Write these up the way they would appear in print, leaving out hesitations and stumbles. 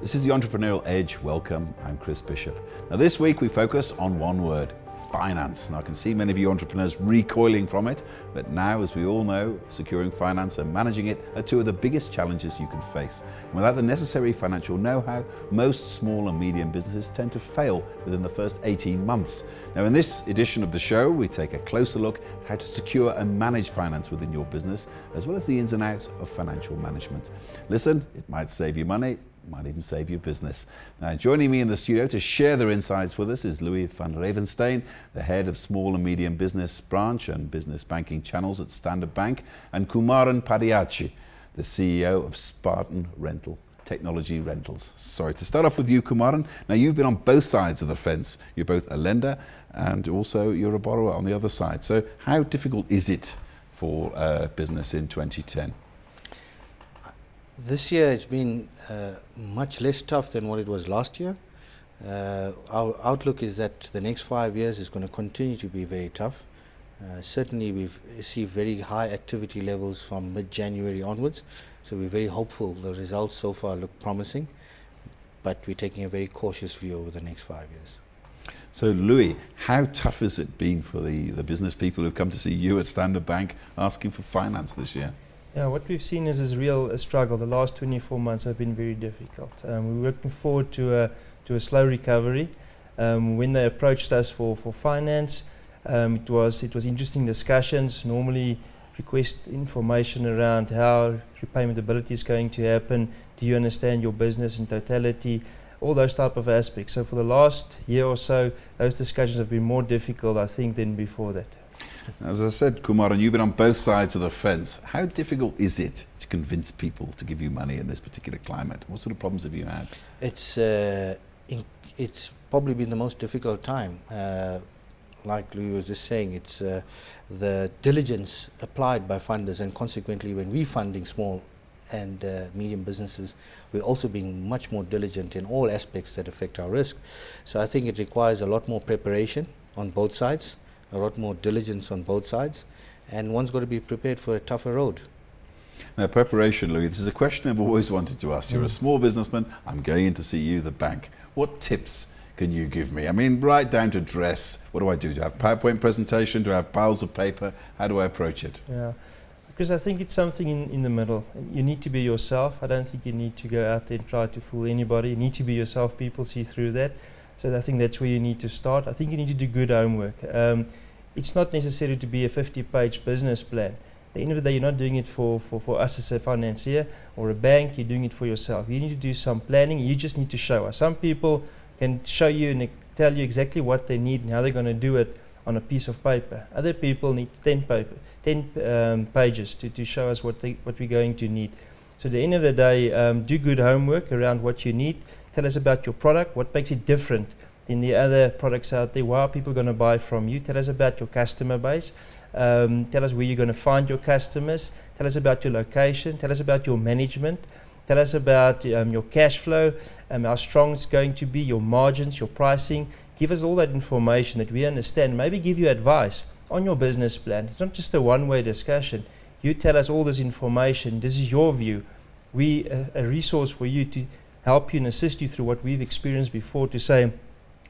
This is the Entrepreneurial Edge. Welcome, I'm Chris Bishop. Now this week we focus on one word, finance. Now I can see many of you entrepreneurs recoiling from it, but now, as we all know, securing finance and managing it are two of the biggest challenges you can face. And without the necessary financial know-how, most small and medium businesses tend to fail within the first 18 months. Now in this edition of the show, we take a closer look at how to secure and manage finance within your business, as well as the ins and outs of financial management. Listen, it might save you money, might even save your business. Now, joining me in the studio to share their insights with us is Louis Van Ravensteyn, the head of small and medium business branch and business banking channels at Standard Bank, and Kumaran Padayachee, the CEO of Spartan Technology Rentals. Sorry, to start off with you, Kumaran. Now, you've been on both sides of the fence. You're both a lender and also you're a borrower on the other side. So how difficult is it for business in 2010? This year it's been much less tough than what it was last year. Our outlook is that the next 5 years is going to continue to be very tough. Certainly we've received very high activity levels from mid-January onwards, so we're very hopeful. The results so far look promising, but we're taking a very cautious view over the next 5 years. So Louis, how tough has it been for the business people who've come to see you at Standard Bank asking for finance this year? Yeah, what we've seen is a real struggle. The last 24 months have been very difficult. We're looking forward to a slow recovery. When they approached us for finance, it was interesting discussions. Normally request information around how repayment ability is going to happen. Do you understand your business in totality? All those type of aspects. So for the last year or so, those discussions have been more difficult, I think, than before that. As I said, Kumaran, you've been on both sides of the fence. How difficult is it to convince people to give you money in this particular climate? What sort of problems have you had? It's probably been the most difficult time. Like Louis was just saying, it's the diligence applied by funders, and consequently when we're funding small and medium businesses, we're also being much more diligent in all aspects that affect our risk. So I think it requires a lot more preparation on both sides, a lot more diligence on both sides, and one's got to be prepared for a tougher road. Now, preparation, Louis, this is a question I've always wanted to ask. You're a small businessman, I'm going in to see you, the bank. What tips can you give me? I mean, right down to dress. What do I do? Do I have a PowerPoint presentation? Do I have piles of paper? How do I approach it? Yeah, because I think it's something in the middle. You need to be yourself. I don't think you need to go out there and try to fool anybody. You need to be yourself. People see through that. So I think that's where you need to start. I think you need to do good homework. It's not necessary to be a 50-page business plan. At the end of the day, you're not doing it for us as a financier or a bank. You're doing it for yourself. You need to do some planning. You just need to show us. Some people can show you and tell you exactly what they need and how they're going to do it on a piece of paper. Other people need 10 pages to show us what we're going to need. So at the end of the day, do good homework around what you need. Tell us about your product, what makes it different than the other products out there. Why are people going to buy from you? Tell us about your customer base. Tell us where you're going to find your customers. Tell us about your location. Tell us about your management. Tell us about your cash flow, how strong it's going to be, your margins, your pricing. Give us all that information that we understand. Maybe give you advice on your business plan. It's not just a one-way discussion. You tell us all this information. This is your view. We're a resource for you to help you and assist you through what we've experienced before, to say,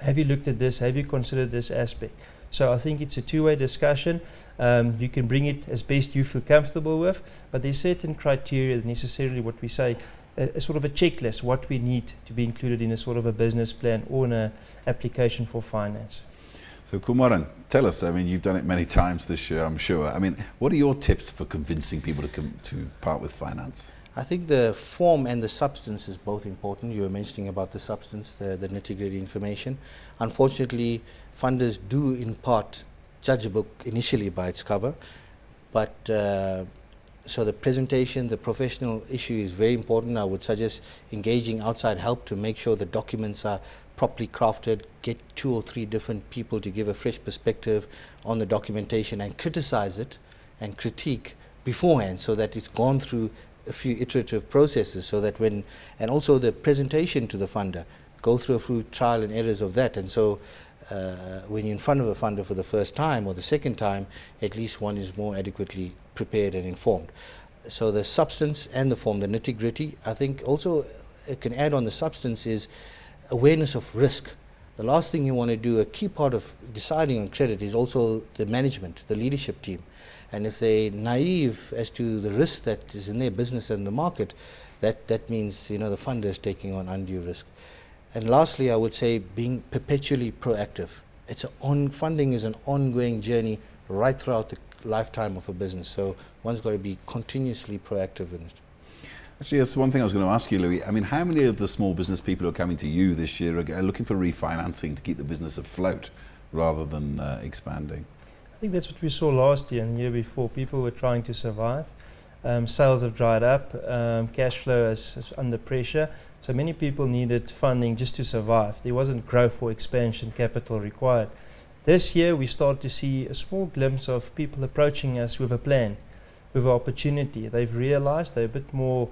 have you looked at this? Have you considered this aspect? So I think it's a two-way discussion. You can bring it as best you feel comfortable with, but there's certain criteria, necessarily what we say, a sort of a checklist, what we need to be included in a sort of a business plan or in an application for finance. So Kumaran, tell us, I mean, you've done it many times this year, I'm sure. I mean, what are your tips for convincing people to part with finance? I think the form and the substance is both important. You were mentioning about the substance, the nitty-gritty information. Unfortunately, funders do in part judge a book initially by its cover, but so the presentation, the professional issue is very important. I would suggest engaging outside help to make sure the documents are properly crafted, get 2 or 3 different people to give a fresh perspective on the documentation and criticize it and critique beforehand, so that it's gone through a few iterative processes, so that and also the presentation to the funder, go through a few trial and errors of that. And so when you're in front of a funder for the first time or the second time, at least one is more adequately prepared and informed. So the substance and the form, the nitty-gritty. I think also can add on the substance is awareness of risk. The last thing you want to do, a key part of deciding on credit is also the management, the leadership team. And if they're naive as to the risk that is in their business and the market, that means, you know, the funder is taking on undue risk. And lastly, I would say being perpetually proactive. Funding is an ongoing journey right throughout the lifetime of a business. So one's got to be continuously proactive in it. Actually, that's one thing I was going to ask you, Louis. I mean, how many of the small business people who are coming to you this year are looking for refinancing to keep the business afloat rather than expanding? I think that's what we saw last year and the year before. People were trying to survive. Sales have dried up. Cash flow is under pressure. So many people needed funding just to survive. There wasn't growth or expansion capital required. This year we start to see a small glimpse of people approaching us with a plan, with an opportunity. They've realized they're a bit more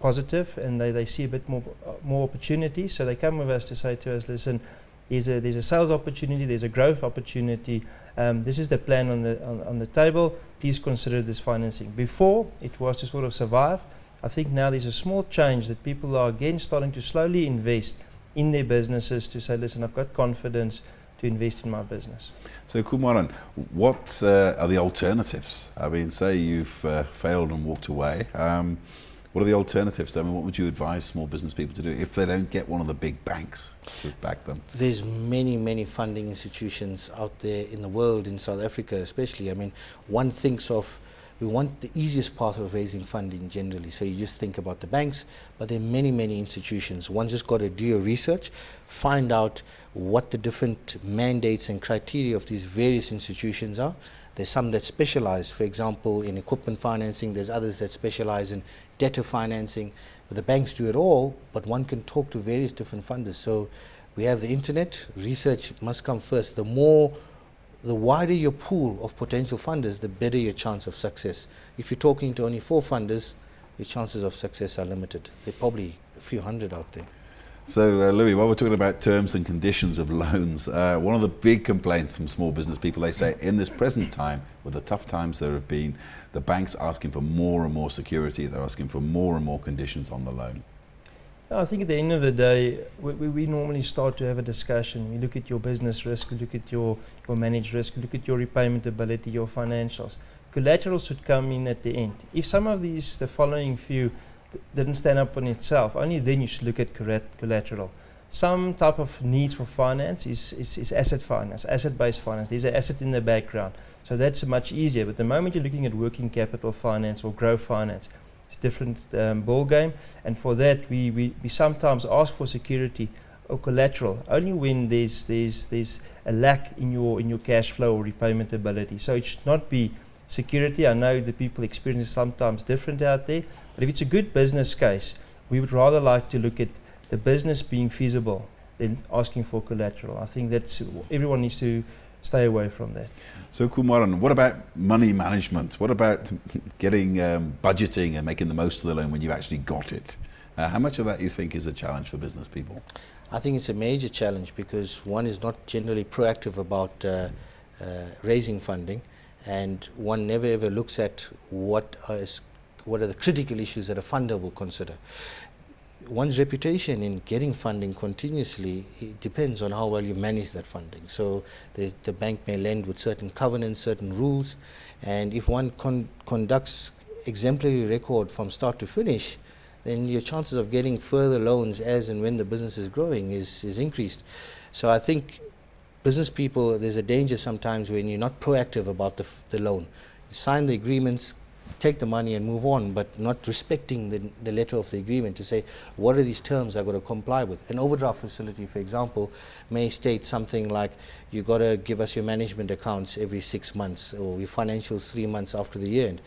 positive and they see a bit more opportunity. So they come with us to say to us, listen, there's a sales opportunity, there's a growth opportunity. This is the plan on the table. Please consider this financing. Before, it was to sort of survive. I think now there's a small change that people are again starting to slowly invest in their businesses to say, listen, I've got confidence to invest in my business. So Kumaran, what are the alternatives? I mean, say you've failed and walked away. What are the alternatives? I mean, what would you advise small business people to do if they don't get one of the big banks to back them? There's many funding institutions out there in the world, in South Africa especially. I mean, one thinks of, we want the easiest path of raising funding generally. So you just think about the banks, but there are many institutions. One just got to do your research, find out what the different mandates and criteria of these various institutions are. There's some that specialize, for example, in equipment financing. There's others that specialize in debtor financing. But the banks do it all, but one can talk to various different funders. So we have the internet. Research must come first. The wider your pool of potential funders, the better your chance of success. If you're talking to only 4 funders, your chances of success are limited. There are probably a few hundred out there. So, Louis, while we're talking about terms and conditions of loans, one of the big complaints from small business people, they say in this present time, with the tough times there have been, the banks asking for more and more security, they're asking for more and more conditions on the loan. I think at the end of the day, we normally start to have a discussion. We look at your business risk, we look at your managed risk, we look at your repayment ability, your financials. Collateral should come in at the end. If some of the following few didn't stand up on itself, only then you should look at collateral. Some type of needs for finance is asset finance, asset-based finance. There's an asset in the background. So that's much easier. But the moment you're looking at working capital finance or growth finance, it's a different ball game. And for that, we sometimes ask for security or collateral only when there's a lack in your cash flow or repayment ability. So it should not be security. I know the people experience sometimes different out there, but if it's a good business case, we would rather like to look at the business being feasible than asking for collateral. I think that's everyone needs to stay away from that. So Kumaran, what about money management? What about getting budgeting and making the most of the loan when you've actually got it? How much of that you think is a challenge for business people? I think it's a major challenge because one is not generally proactive about raising funding, and one never ever looks at what are the critical issues that a funder will consider. One's reputation in getting funding continuously, it depends on how well you manage that funding. So the bank may lend with certain covenants, certain rules, and if one conducts exemplary record from start to finish, then your chances of getting further loans as and when the business is growing is increased. So I think business people, there's a danger sometimes when you're not proactive about the loan. You sign the agreements, take the money and move on, but not respecting the letter of the agreement to say, what are these terms I've got to comply with? An overdraft facility, for example, may state something like, you've got to give us your management accounts every 6 months or your financials 3 months after the year end.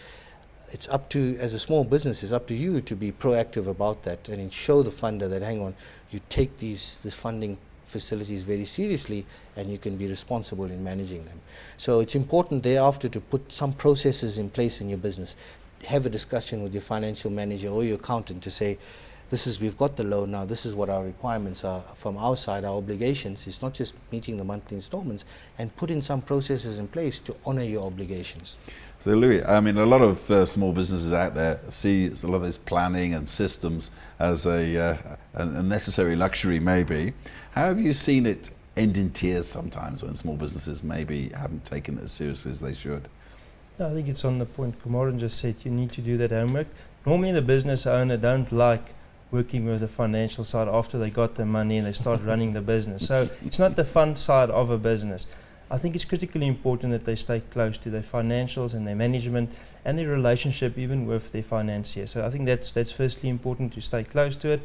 It's up to, as a small business, it's up to you to be proactive about that and show the funder that, hang on, you take this funding facilities very seriously and you can be responsible in managing them. So it's important thereafter to put some processes in place in your business. Have a discussion with your financial manager or your accountant to say, we've got the loan now, this is what our requirements are from our side, our obligations. It's not just meeting the monthly installments, and put in some processes in place to honor your obligations. So Louis, I mean, a lot of small businesses out there see a lot of this planning and systems as a necessary luxury maybe. How have you seen it end in tears sometimes when small businesses maybe haven't taken it as seriously as they should? I think it's on the point Kumaran just said. You need to do that homework. Normally the business owner don't like working with the financial side after they got the money and they start running the business. So it's not the fun side of a business. I think it's critically important that they stay close to their financials and their management and their relationship even with their financier. So I think that's firstly important, to stay close to it.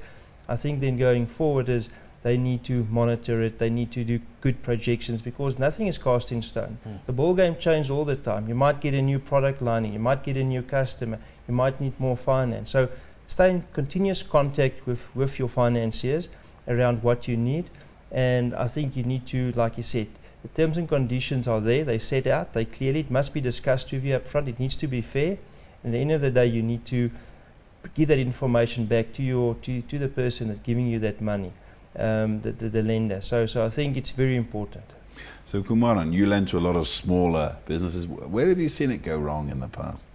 I think then going forward is they need to monitor it, they need to do good projections, because nothing is cast in stone. The ball game changes all the time. You might get a new product line in, you might get a new customer, you might need more finance. So stay in continuous contact with your financiers around what you need. And I think you need to, like you said, the terms and conditions are there, they're set out, they clearly, it must be discussed with you up front, it needs to be fair. And at the end of the day, you need to give that information back to the person that's giving you that money. The lender. So I think it's very important. So Kumaran, you lend to a lot of smaller businesses. Where have you seen it go wrong in the past?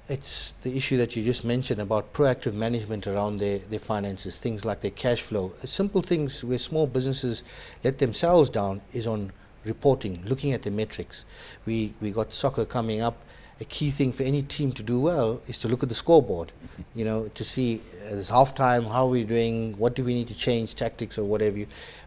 It's the issue that you just mentioned about proactive management around their finances, things like their cash flow. Simple things where small businesses let themselves down is on reporting, looking at the metrics. We got soccer coming up. A key thing for any team to do well is to look at the scoreboard, to see this halftime, how we're doing, what do we need to change, tactics or whatever.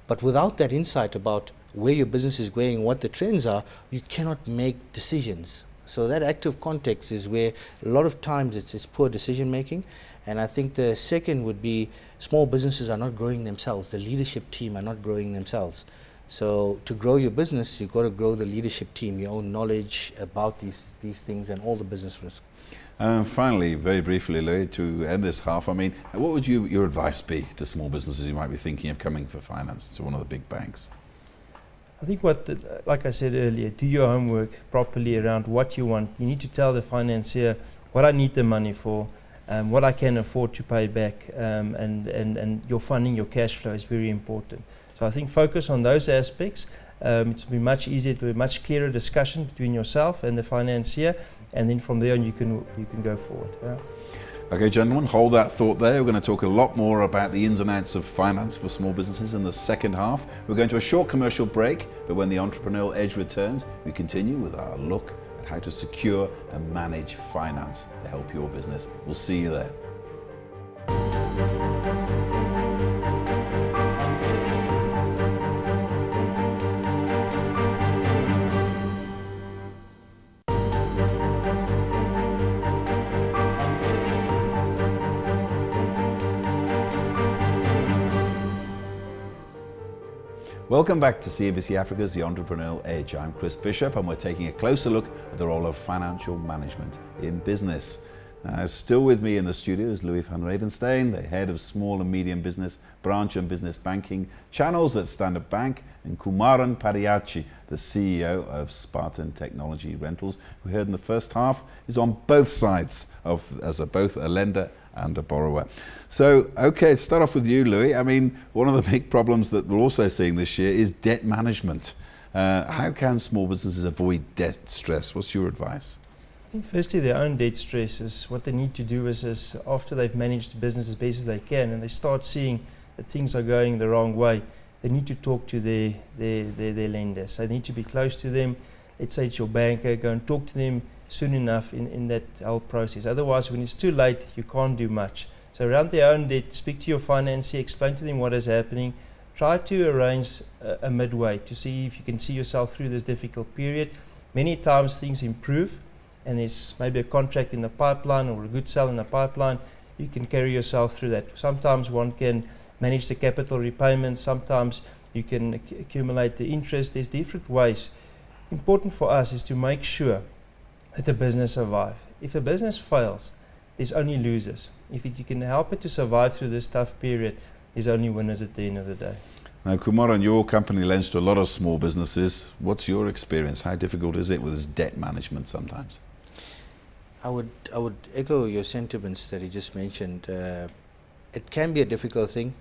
But without that insight about where your business is going, what the trends are, you cannot make decisions. So that active context is where a lot of times it's poor decision making. And I think the second would be small businesses are not growing themselves. The leadership team are not growing themselves. So to grow your business, you've got to grow the leadership team, your own knowledge about these things and all the business risk. Finally, very briefly, Louis, to end this half, I mean, what would your advice be to small businesses who might be thinking of coming for finance to one of the big banks? I think like I said earlier, do your homework properly around what you want. You need to tell the financier what I need the money for, what I can afford to pay back, and your funding, your cash flow is very important. So I think focus on those aspects. It will be much easier, to be a much clearer discussion between yourself and the financier, and then from there on you can go forward. Yeah. Okay, gentlemen, hold that thought there. We're going to talk a lot more about the ins and outs of finance for small businesses in the second half. We're going to a short commercial break, but when the Entrepreneurial Edge returns, we continue with our look at how to secure and manage finance to help your business. We'll see you there. Welcome back to CNBC Africa's The Entrepreneurial Edge. I'm Chris Bishop, and we're taking a closer look at the role of financial management in business. Now, still with me in the studio is Louis Van Ravensteyn, the head of small and medium business, branch and business banking channels at Standard Bank, and Kumaran Padayachee, the CEO of Spartan Technology Rentals, who we heard in the first half is on both sides as both a lender and a borrower. So, okay, start off with you, Louis. I mean, one of the big problems that we're also seeing this year is debt management. How can small businesses avoid debt stress? What's your advice? I think firstly, their own debt stress is what they need to do is after they've managed the business as best as they can and they start seeing that things are going the wrong way, they need to talk to their lenders. They need to be close to them. Let's say it's your banker, go and talk to them soon enough in that whole process. Otherwise, when it's too late, you can't do much. So around their own debt, speak to your financier, explain to them what is happening. Try to arrange a midway to see if you can see yourself through this difficult period. Many times things improve and there's maybe a contract in the pipeline or a good sale in the pipeline. You can carry yourself through that. Sometimes one can manage the capital repayments. Sometimes you can accumulate the interest. There's different ways. Important for us is to make sure that the business survive. If a business fails, there's only losers. If you can help it to survive through this tough period, there's only winners at the end of the day. Now, Kumaran, your company lends to a lot of small businesses. What's your experience? How difficult is it with this debt management sometimes? I would echo your sentiments that you just mentioned. It can be a difficult thing.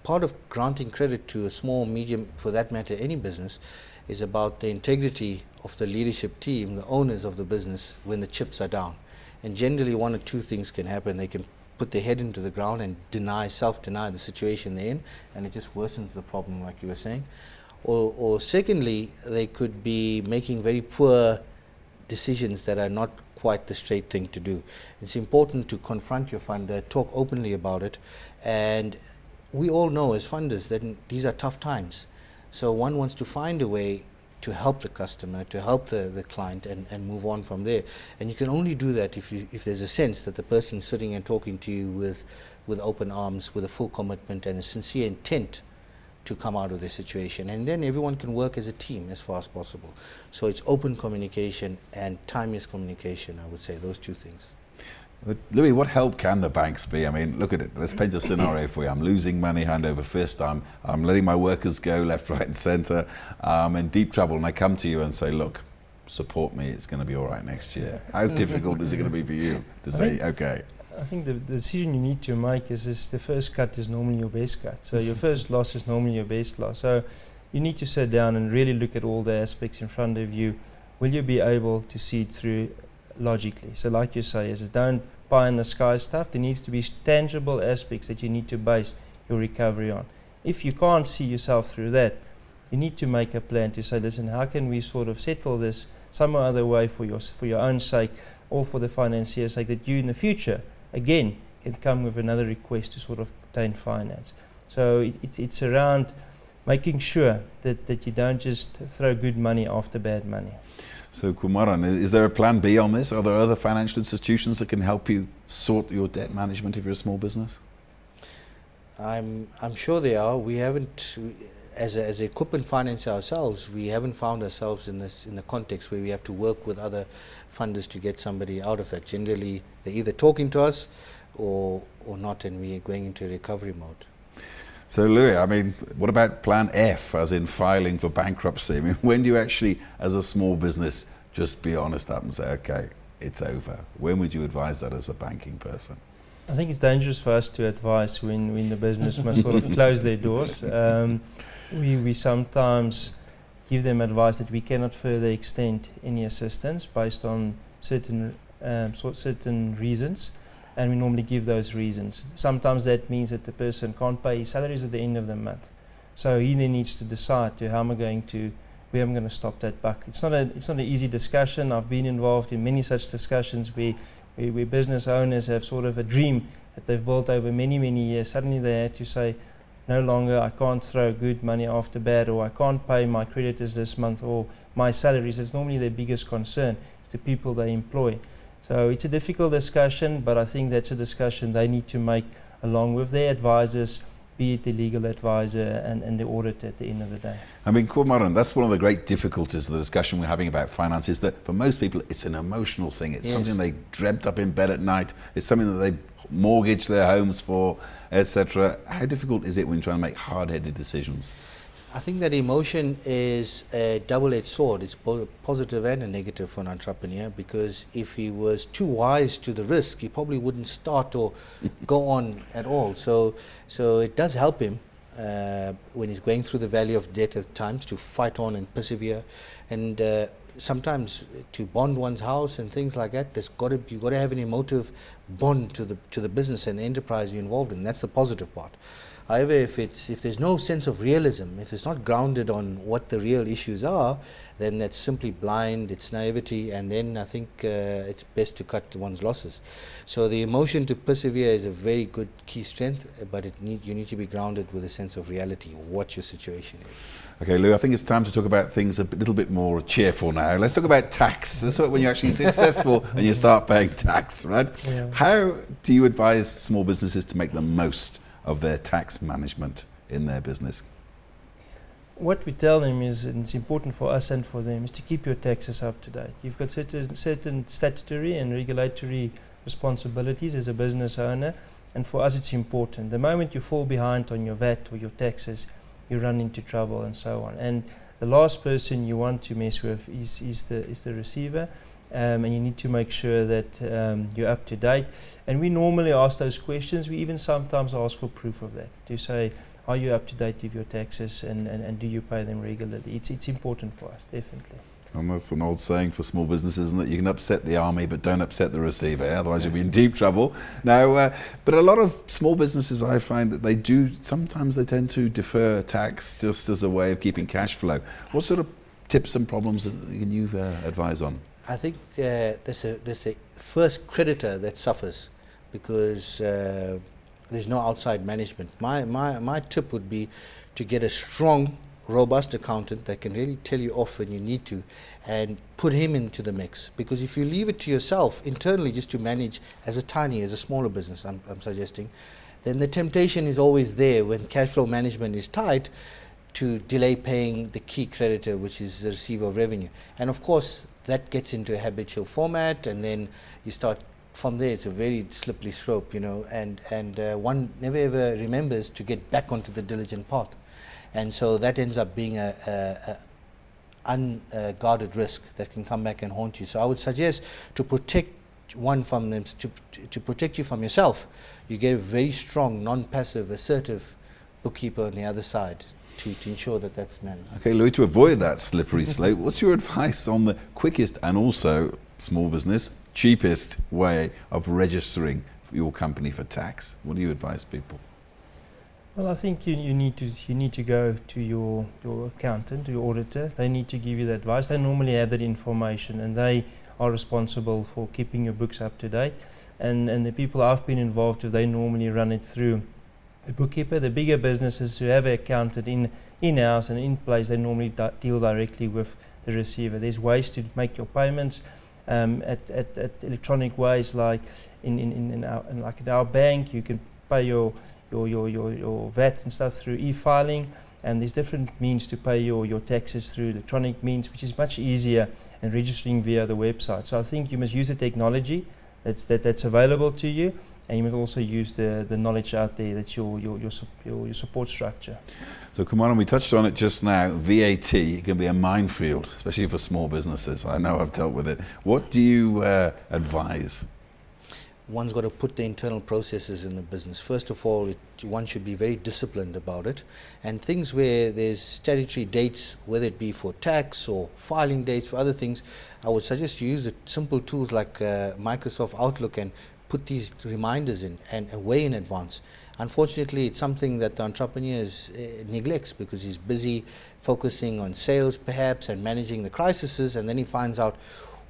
Part of granting credit to a small, medium, for that matter, any business, is about the integrity of the leadership team, the owners of the business, when the chips are down. And generally, one or two things can happen. They can put their head into the ground and self-deny the situation they're in, and it just worsens the problem, like you were saying. Or secondly, they could be making very poor decisions that are not quite the straight thing to do. It's important to confront your funder, talk openly about it, and we all know as funders that these are tough times. So one wants to find a way to help the customer, to help the client, and move on from there. And you can only do that if there's a sense that the person sitting and talking to you with open arms, with a full commitment and a sincere intent to come out of this situation. And then everyone can work as a team as far as possible. So it's open communication and timeless communication, I would say, those two things. But Louis, what help can the banks be? I mean, look at it. Let's paint a scenario for you. I'm losing money hand over fist. I'm letting my workers go left, right and centre. I'm in deep trouble, and I come to you and say, look, support me. It's going to be all right next year. How difficult is it going to be for you to say, okay? I think the decision you need to make is the first cut is normally your best cut. So your first loss is normally your best loss. So you need to sit down and really look at all the aspects in front of you. Will you be able to see it through logically? So like you say, is don't pie in the sky stuff. There needs to be tangible aspects that you need to base your recovery on. If you can't see yourself through that, you need to make a plan to say, listen, how can we sort of settle this some other way for your own sake, or for the financier's sake, that you in the future again can come with another request to sort of obtain finance. So it's around making sure that you don't just throw good money after bad money. So Kumaran, is there a plan B on this? Are there other financial institutions that can help you sort your debt management if you're a small business? I'm sure there are. We haven't, as a equipment financer ourselves, we haven't found ourselves in the context where we have to work with other funders to get somebody out of that. Generally, they're either talking to us or not, and we're going into recovery mode. So Louis, I mean, what about plan F, as in filing for bankruptcy? I mean, when do you actually, as a small business, just be honest up and say, okay, it's over? When would you advise that as a banking person? I think it's dangerous for us to advise when the business must sort of close their doors. We sometimes give them advice that we cannot further extend any assistance based on certain reasons, and we normally give those reasons. Sometimes that means that the person can't pay his salaries at the end of the month, so he then needs to decide where am I going to stop that buck. It's not an easy discussion. I've been involved in many such discussions where business owners have sort of a dream that they've built over many years. Suddenly they had to say, no longer, I can't throw good money after bad, or I can't pay my creditors this month, or my salaries. It's normally their biggest concern. It's the people they employ. So it's a difficult discussion, but I think that's a discussion they need to make along with their advisors, be it the legal advisor and the auditor at the end of the day. I mean, Kumaran, that's one of the great difficulties of the discussion we're having about finance, is that for most people it's an emotional thing. It's something they dreamt up in bed at night. It's something that they mortgage their homes for, etc. How difficult is it when you're trying to make hard-headed decisions? I think that emotion is a double-edged sword. It's both a positive and a negative for an entrepreneur, because if he was too wise to the risk, he probably wouldn't start or go on at all. So it does help him when he's going through the valley of death at times to fight on and persevere, and sometimes to bond one's house and things like that. You've got to have an emotive bond to the business and the enterprise you're involved in. That's the positive part. However, if there's no sense of realism, if it's not grounded on what the real issues are, then that's simply blind, it's naivety, and then I think it's best to cut one's losses. So the emotion to persevere is a very good key strength, but you need to be grounded with a sense of reality, what your situation is. Okay, Lou, I think it's time to talk about things a little bit more cheerful now. Let's talk about tax. That's when you're actually successful and you start paying tax, right? Yeah. How do you advise small businesses to make the most of their tax management in their business? What we tell them is, and it's important for us and for them, is to keep your taxes up to date. You've got certain statutory and regulatory responsibilities as a business owner, and for us it's important. The moment you fall behind on your VAT or your taxes, you run into trouble and so on. And the last person you want to mess with is the receiver. and you need to make sure that you're up to date. And we normally ask those questions. We even sometimes ask for proof of that, to say, are you up to date with your taxes, and do you pay them regularly? It's important for us, definitely. And that's an old saying for small businesses, isn't it? You can upset the army, but don't upset the receiver, otherwise you'll be in deep trouble. Now, but a lot of small businesses, I find that sometimes they tend to defer tax just as a way of keeping cash flow. What sort of tips and problems can you advise on? I think there's a first creditor that suffers because there's no outside management. My tip would be to get a strong, robust accountant that can really tell you off when you need to, and put him into the mix. Because if you leave it to yourself internally just to manage as a smaller business, I'm suggesting, then the temptation is always there when cash flow management is tight to delay paying the key creditor, which is the receiver of revenue. And of course, that gets into a habitual format, and then you start from there. It's a very slippery slope, and one never ever remembers to get back onto the diligent path. And so that ends up being a unguarded risk that can come back and haunt you. So I would suggest, to protect one from them, to protect you from yourself, you get a very strong, non-passive, assertive bookkeeper on the other side to ensure that that's managed. Okay, Louis, to avoid that slippery slope, what's your advice on the quickest and also, small business, cheapest way of registering your company for tax? What do you advise people? Well, I think you need to go to your accountant, your auditor. They need to give you the advice. They normally have that information, and they are responsible for keeping your books up to date. And the people I've been involved with, they normally run it through the bookkeeper. The bigger businesses who have an accountant in-house and in place, they normally deal directly with the receiver. There's ways to make your payments at electronic ways, like in our bank. You can pay your VAT and stuff through e-filing, and there's different means to pay your taxes through electronic means, which is much easier, and registering via the website. So I think you must use the technology that's available to you, and you must also use the knowledge out there. That's your support structure. So Kumaran, we touched on it just now. VAT can be a minefield, especially for small businesses. I know I've dealt with it. What do you advise? One's got to put the internal processes in the business. First of all, one should be very disciplined about it. And things where there's statutory dates, whether it be for tax or filing dates for other things, I would suggest you use the simple tools like Microsoft Outlook and put these reminders in and way in advance. Unfortunately, it's something that the entrepreneur neglects because he's busy focusing on sales perhaps and managing the crises, and then he finds out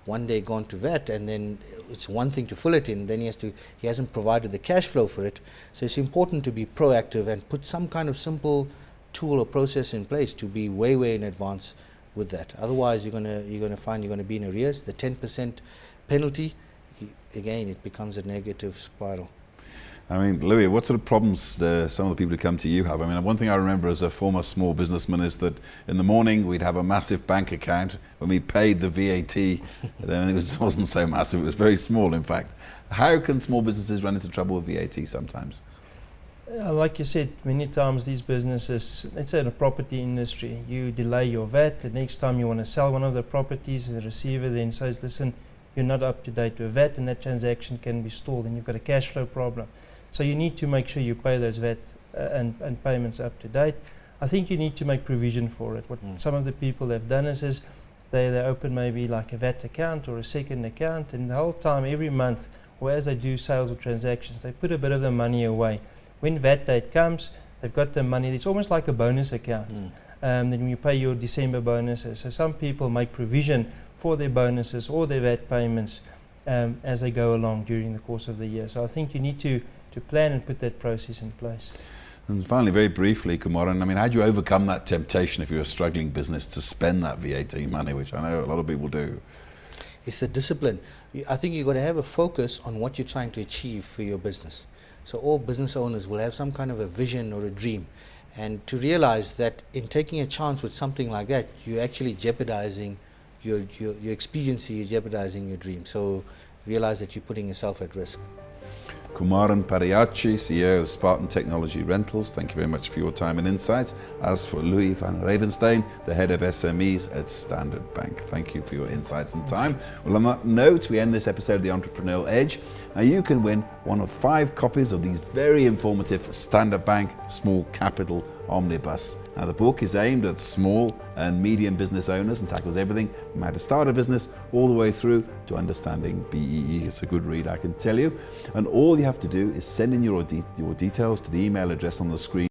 one day gone to VAT, and then it's one thing to fill it in, then he hasn't provided the cash flow for it. So it's important to be proactive and put some kind of simple tool or process in place to be way in advance with that. Otherwise, you're gonna find you're gonna be in arrears. The 10% penalty, again, it becomes a negative spiral. I mean, Louis, what sort of problems some of the people who come to you have? I mean, one thing I remember as a former small businessman is that in the morning we'd have a massive bank account. When we paid the VAT, then it wasn't so massive, it was very small, in fact. How can small businesses run into trouble with VAT sometimes? Like you said, many times these businesses, let's say in the property industry, you delay your VAT. The next time you want to sell one of the properties, the receiver then says, listen, you're not up to date with VAT, and that transaction can be stalled, and you've got a cash flow problem. So you need to make sure you pay those VAT and payments up to date. I think you need to make provision for it. What some of the people have done is they open maybe like a VAT account or a second account, and the whole time, every month, or as they do sales or transactions, they put a bit of the money away. When VAT date comes, they've got the money. It's almost like a bonus account. Then you pay your December bonuses. So some people make provision for their bonuses or their VAT payments as they go along during the course of the year. So I think you need to plan and put that process in place. And finally, very briefly, Kumaran, I mean, how do you overcome that temptation if you're a struggling business to spend that VAT money, which I know a lot of people do? It's the discipline. I think you've got to have a focus on what you're trying to achieve for your business. So all business owners will have some kind of a vision or a dream. And to realize that in taking a chance with something like that, you're actually jeopardizing your expediency, you're jeopardizing your dream. So realize that you're putting yourself at risk. Kumaran Padayachee, CEO of Spartan Technology Rentals. Thank you very much for your time and insights. As for Louis Van Ravensteyn, the head of SMEs at Standard Bank. Thank you for your insights and time. Well, on that note, we end this episode of the Entrepreneurial Edge. Now you can win one of 5 copies of these very informative Standard Bank Small Capital Omnibus. Now the book is aimed at small and medium business owners and tackles everything from how to start a business all the way through to understanding BEE. It's a good read, I can tell you. And all you have to do is send in your details to the email address on the screen.